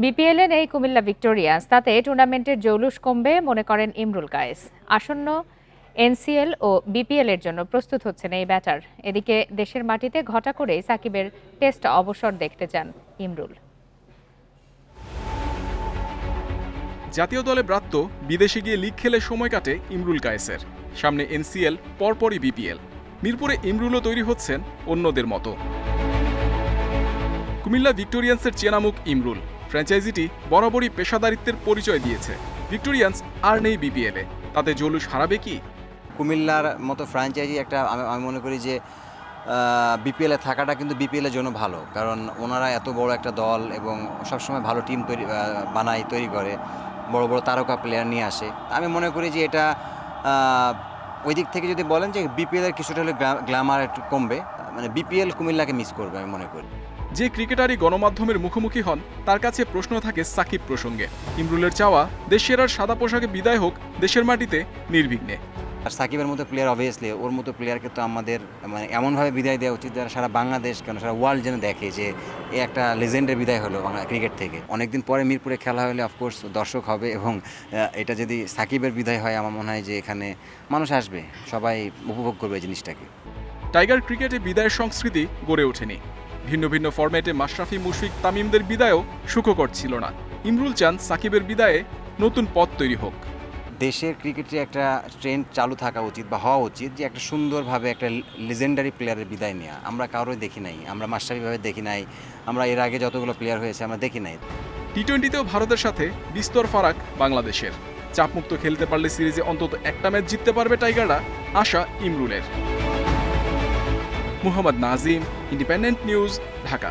বিপিএলে নেই কুমিল্লা ভিক্টোরিয়ান্স, তাতে টুর্নামেন্টের জৌলুস কমবে মনে করেন ইমরুল কায়েস। আসন্ন এনসিএল ও বিপিএল এর জন্য প্রস্তুত হচ্ছেন এই ব্যাটার। এদিকে দেশের মাটিতে ঘটা করেই সাকিবের টেস্ট অবসর দেখতে চান ইমরুল। জাতীয় দলে ব্রাত্য, বিদেশে গিয়ে লিগ খেলে সময় কাটে ইমরুল কায়েসের। সামনে এনসিএল, পরপরই বিপিএল। মিরপুরে ইমরুলও তৈরি হচ্ছেন অন্যদের মতো। কুমিল্লা ভিক্টোরিয়ান্সের চেনামুখ ইমরুল। ফ্র্যাঞ্চাইজিটি বরাবরই পেশাদারিত্বের পরিচয় দিয়েছে। ভিক্টোরিয়ান্স আর নেই বিপিএলে, তাতে জৌলুস হারাবে কি? কুমিল্লার মতো ফ্র্যাঞ্চাইজি একটা আমি মনে করি যে বিপিএলে থাকাটা কিন্তু বিপিএলের জন্য ভালো, কারণ ওনারা এত বড় একটা দল এবং সবসময় ভালো টিম তৈরি করে, বড় বড় তারকা প্লেয়ার নিয়ে আসে। আমি মনে করি যে এটা ওই দিক থেকে যদি বলেন যে বিপিএলের কিছুটা হলে গ্ল্যামার একটু কমবে, মানে বিপিএল কুমিল্লাকে মিস করবে আমি মনে করি। যে ক্রিকেটারই গণমাধ্যমের মুখোমুখি হন, তার কাছে প্রশ্ন থাকে সাকিব প্রসঙ্গে। ইমরুলের চাওয়া, দেশ সেরার সাদা পোশাকে বিদায় হোক দেশের মাটিতে নির্বিঘ্নে। আর সাকিবের মতো প্লেয়ার, অবভিয়াসলি ওর মতো প্লেয়ারকে তো আমাদের মানে এমনভাবে বিদায় দেওয়া উচিত যারা সারা বাংলাদেশ, কেন সারা ওয়ার্ল্ড যেন দেখে যে এ একটা লেজেন্ডের বিদায় হলো বাংলা ক্রিকেট থেকে। অনেকদিন পরে মিরপুরে খেলা হলে অফকোর্স দর্শক হবে, এবং এটা যদি সাকিবের বিদায় হয় আমার মনে হয় যে এখানে মানুষ আসবে, সবাই উপভোগ করবে এই জিনিসটাকে। টাইগার ক্রিকেটে বিদায়ের সংস্কৃতি গড়ে ওঠেনি। ভিন্ন ভিন্ন ফরম্যাটে মাশরাফি, মুশফিক, তামিমদের বিদায়ও সুখকর ছিল না। ইমরুল চান সাকিবের বিদায়ে নতুন পথ তৈরি হোক। দেশের ক্রিকেটে একটা ট্রেন্ড চালু থাকা উচিত বা হওয়া উচিত যে একটা সুন্দরভাবে একটা লেজেন্ডারি প্লেয়ারের বিদায় নেওয়া। আমরা কারোই দেখি নাই, আমরা মাশরাফিভাবে দেখি নাই, আমরা এর আগে যতগুলো প্লেয়ার হয়েছে আমরা দেখি নাই। টি-20তেও ভারতের সাথে বিস্তর ফারাক বাংলাদেশের। চাপমুক্ত খেলতে পারলে সিরিজে অন্তত একটা ম্যাচ জিততে পারবে টাইগাররা, আশা ইমরুলের। Muhammad Nazim, Independent News, Dhaka.